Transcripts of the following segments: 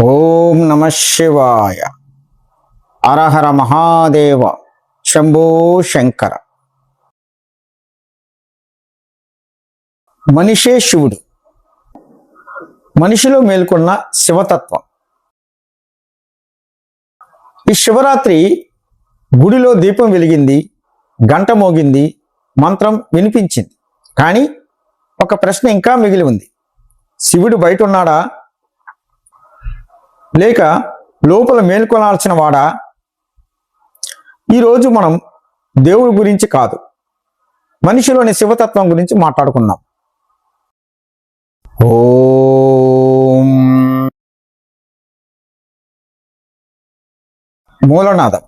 ఓం నమ శివాయ. హరహర మహాదేవ, శంభో శంకర. మనిషే శివుడు. మనిషిలో మేల్కొన్న శివతత్వం. ఈ శివరాత్రి గుడిలో దీపం వెలిగింది, గంట మోగింది, మంత్రం వినిపించింది. కానీ ఒక ప్రశ్న ఇంకా మిగిలి ఉంది. శివుడు బయట ఉన్నాడా, లేక లోపల మేల్కొనాల్సిన వాడా? ఈరోజు మనం దేవుడి గురించి కాదు, మనిషిలోని శివతత్వం గురించి మాట్లాడుకున్నాం. ఓం. మూలనాదం.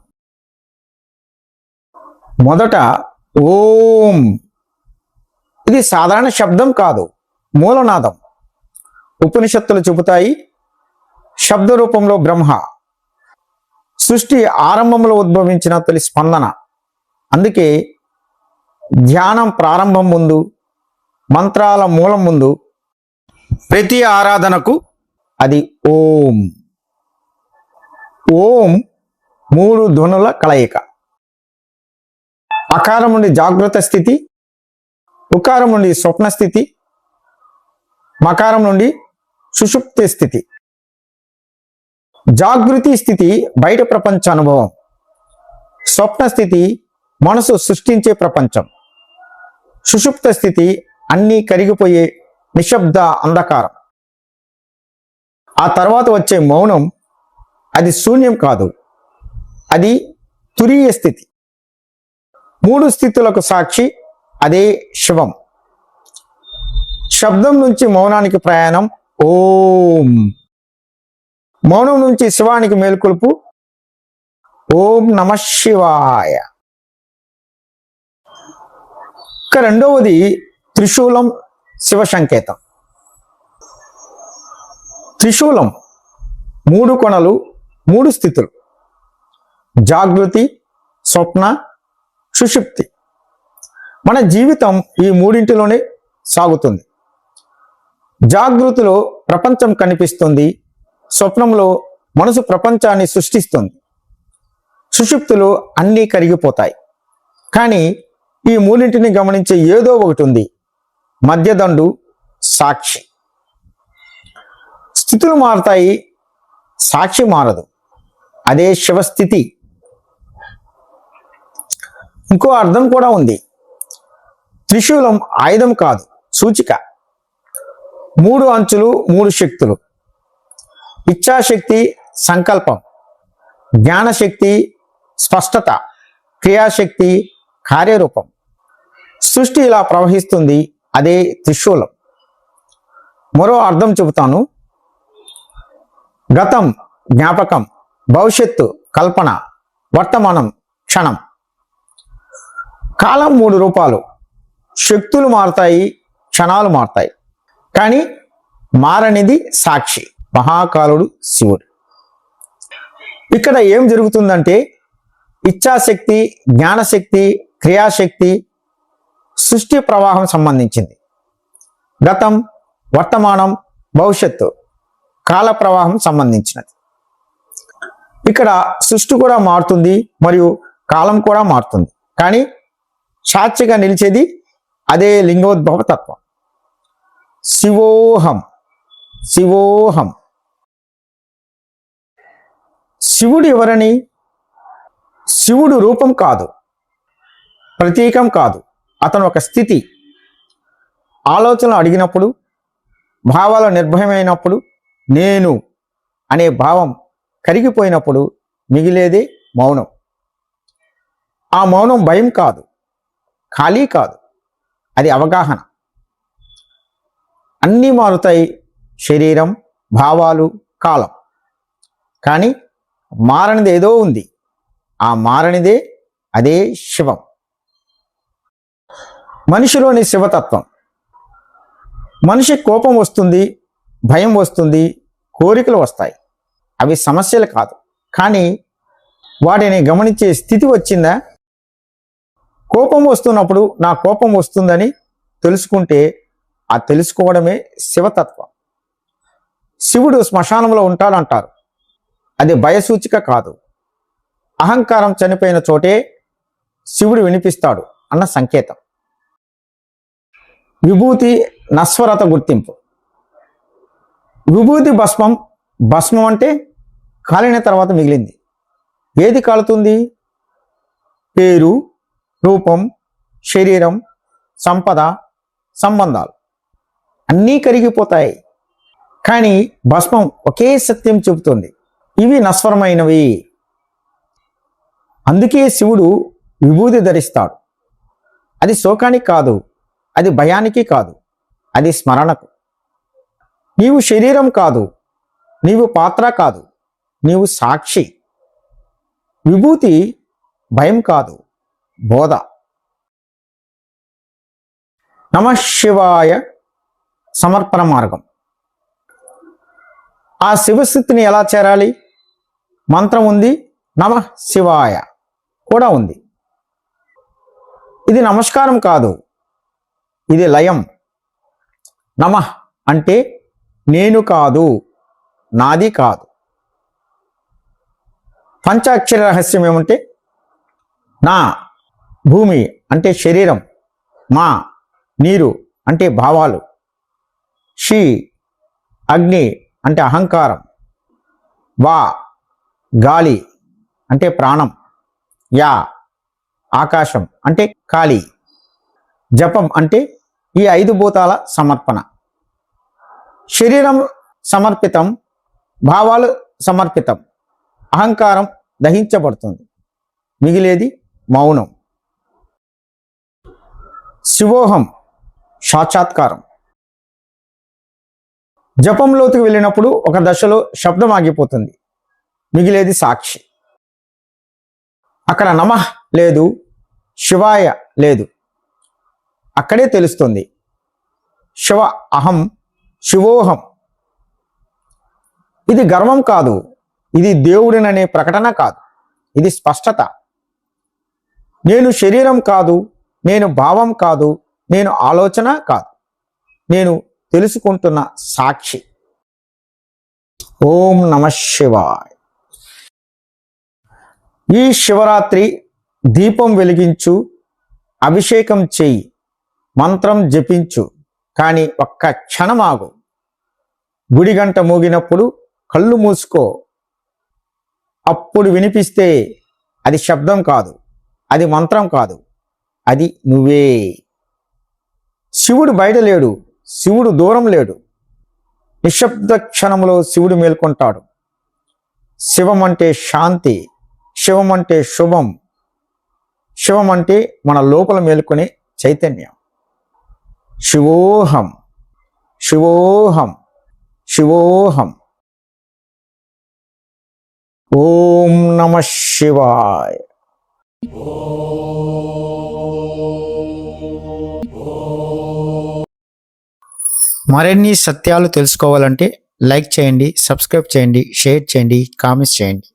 మొదట ఓం. ఇది సాధారణ శబ్దం కాదు, మూలనాదం. ఉపనిషత్తులు చెబుతాయి, శబ్ద రూపంలో బ్రహ్మ, సృష్టి ఆరంభంలో ఉద్భవించిన తొలి స్పందన. అందుకే ధ్యానం ప్రారంభం ముందు, మంత్రాల మూలం ముందు, ప్రతి ఆరాధనకు అది ఓం. ఓం మూడు ధ్వనుల కలయిక. అకారం నుండి జాగృత స్థితి, ఉకారం నుండి స్వప్న స్థితి, మకారం నుండి సుషుప్తి స్థితి. జాగృతి స్థితి బయట ప్రపంచ అనుభవం, స్వప్న స్థితి మనసు సృష్టించే ప్రపంచం, సుషుప్త స్థితి అన్నీ కరిగిపోయే నిశ్శబ్ద అంధకారం. ఆ తర్వాత వచ్చే మౌనం, అది శూన్యం కాదు, అది తురీయ స్థితి. మూడు స్థితులకు సాక్షి అదే శివం. శబ్దం నుంచి మౌనానికి ప్రయాణం ఓం. మౌనం నుంచి శివానికి మేల్కొల్పు ఓం నమ శివాయ. ఇక రెండవది త్రిశూలం, శివ సంకేతం. త్రిశూలం మూడు కొనలు, మూడు స్థితులు: జాగృతి, స్వప్న, సుషుప్తి. మన జీవితం ఈ మూడింటిలోనే సాగుతుంది. జాగృతిలో ప్రపంచం కనిపిస్తుంది, స్వప్నంలో మనసు ప్రపంచాన్ని సృష్టిస్తుంది, సుషుప్తిలో అన్నీ కరిగిపోతాయి. కానీ ఈ మూడింటిని గమనించే ఏదో ఒకటి ఉంది, మధ్యదండు, సాక్షి. స్థితులు మారుతాయి, సాక్షి మారదు. అదే శివస్థితి. ఇంకో అర్థం కూడా ఉంది. త్రిశూలం ఆయుధం కాదు, సూచిక. మూడు అంచులు, మూడు శక్తులు: ఇచ్ఛాశక్తి, సంకల్పం; జ్ఞానశక్తి, స్పష్టత; క్రియాశక్తి, కార్యరూపం. సృష్టి ఇలా ప్రవహిస్తుంది, అదే త్రిశూలం. మరో అర్థం చెబుతాను. గతం జ్ఞాపకం, భవిష్యత్తు కల్పన, వర్తమానం క్షణం. కాలం మూడు రూపాలు. శక్తులు మారుతాయి, క్షణాలు మారుతాయి, కానీ మారనిది సాక్షి, మహాకాలుడు శివుడు. ఇక్కడ ఏం జరుగుతుందంటే, ఇచ్ఛాశక్తి, జ్ఞానశక్తి, క్రియాశక్తి సృష్టి ప్రవాహం సంబంధించింది. గతం, వర్తమానం, భవిష్యత్తు కాల ప్రవాహం సంబంధించినది. ఇక్కడ సృష్టి కూడా మారుతుంది, మరియు కాలం కూడా మారుతుంది, కానీ సాక్షిగా నిలిచేది అదే లింగోద్భవ తత్వం. శివోహం, శివోహం. శివుడు ఎవరని? శివుడు రూపం కాదు, ప్రతీకం కాదు, అతను ఒక స్థితి. ఆలోచనలు అడిగినప్పుడు, భావాలు నిర్భయమైనప్పుడు, నేను అనే భావం కరిగిపోయినప్పుడు మిగిలేదే మౌనం. ఆ మౌనం భయం కాదు, ఖాళీ కాదు, అది అవగాహన. అన్నీ మారుతాయి, శరీరం, భావాలు, కాలం. కానీ మారనిది ఏదో ఉంది. ఆ మారనిదే అదే శివం. మనిషిలోని శివతత్వం. మనిషి కోపం వస్తుంది, భయం వస్తుంది, కోరికలు వస్తాయి. అవి సమస్యలు కాదు, కానీ వాటిని గమనించే స్థితి వచ్చిందా? కోపం వస్తున్నప్పుడు నా కోపం వస్తుందని తెలుసుకుంటే ఆ తెలుసుకోవడమే శివతత్వం. శివుడు శ్మశానంలో ఉంటాడంటారు. అది భయసూచిక కాదు. అహంకారం చనిపోయిన చోటే శివుడు వినిపిస్తాడు అన్న సంకేతం. విభూతి నస్వరత గుర్తింపు. విభూతి భస్మం. భస్మం అంటే కాలిన తర్వాత మిగిలింది. ఏది కాలుతుంది? పేరు, రూపం, శరీరం, సంపద, సంబంధాలు అన్నీ కరిగిపోతాయి. కానీ భస్మం ఒకే సత్యం చెబుతుంది, ఇవి నశ్వరమైనవి. అందుకే శివుడు విభూతి ధరిస్తాడు. అది శోకానికి కాదు, అది భయానికి కాదు, అది స్మరణకు. నీవు శరీరం కాదు, నీవు పాత్ర కాదు, నీవు సాక్షి. విభూతి భయం కాదు, బోధ. నమః శివాయ సమర్పణ మార్గం. ఆ శివస్థితిని ఎలా చేరాలి? మంత్రం ఉంది, నమః శివాయ కూడా ఉంది. ఇది నమస్కారం కాదు, ఇది లయం. నమః అంటే నేను కాదు, నాది కాదు. పంచాక్షర రహస్యం ఏమంటే, నా భూమి అంటే శరీరం, మా నీరు అంటే భావాలు, షి అగ్ని అంటే అహంకారం, వా గాలి అంటే ప్రాణం, యా ఆకాశం అంటే ఖాళీ. జపం అంటే ఈ 5 భూతాల సమర్పణ. శరీరం సమర్పితం, భావాలు సమర్పితం, అహంకారం దహించబడుతుంది, మిగిలేది మౌనం. శివోహం సాక్షాత్కారం. జపంలోకి వెళ్ళినప్పుడు ఒక దశలో శబ్దం ఆగిపోతుంది, మిగిలేది సాక్షి. అక్కడ నమః లేదు, శివాయ లేదు, అక్కడే తెలుస్తుంది శివ అహం, శివోహం. ఇది గర్వం కాదు, ఇది దేవుడిననే ప్రకటన కాదు, ఇది స్పష్టత. నేను శరీరం కాదు, నేను భావం కాదు, నేను ఆలోచన కాదు, నేను తెలుసుకుంటున్న సాక్షి. ఓం నమః శివాయ. ఈ శివరాత్రి దీపం వెలిగించు, అభిషేకం చెయ్యి, మంత్రం జపించు, కానీ ఒక్క క్షణం ఆగు. గుడి గంట మోగినప్పుడు కళ్ళు మూసుకో. అప్పుడు వినిపిస్తే అది శబ్దం కాదు, అది మంత్రం కాదు, అది నువ్వే. శివుడు బయట లేడు, శివుడు దూరం లేడు. నిశ్శబ్ద క్షణంలో శివుడు మేల్కొంటాడు. శివం అంటే శాంతి, శివం అంటే శుభం, శివం అంటే మన లోపల మేల్కొనే చైతన్యం. శివోహం, శివోహం, శివోహం. ఓం నమః శివాయ. మరిన్ని సత్యాలు తెలుసుకోవాలంటే లైక్ చేయండి, సబ్స్క్రైబ్ చేయండి, షేర్ చేయండి, కామెంట్స్ చేయండి.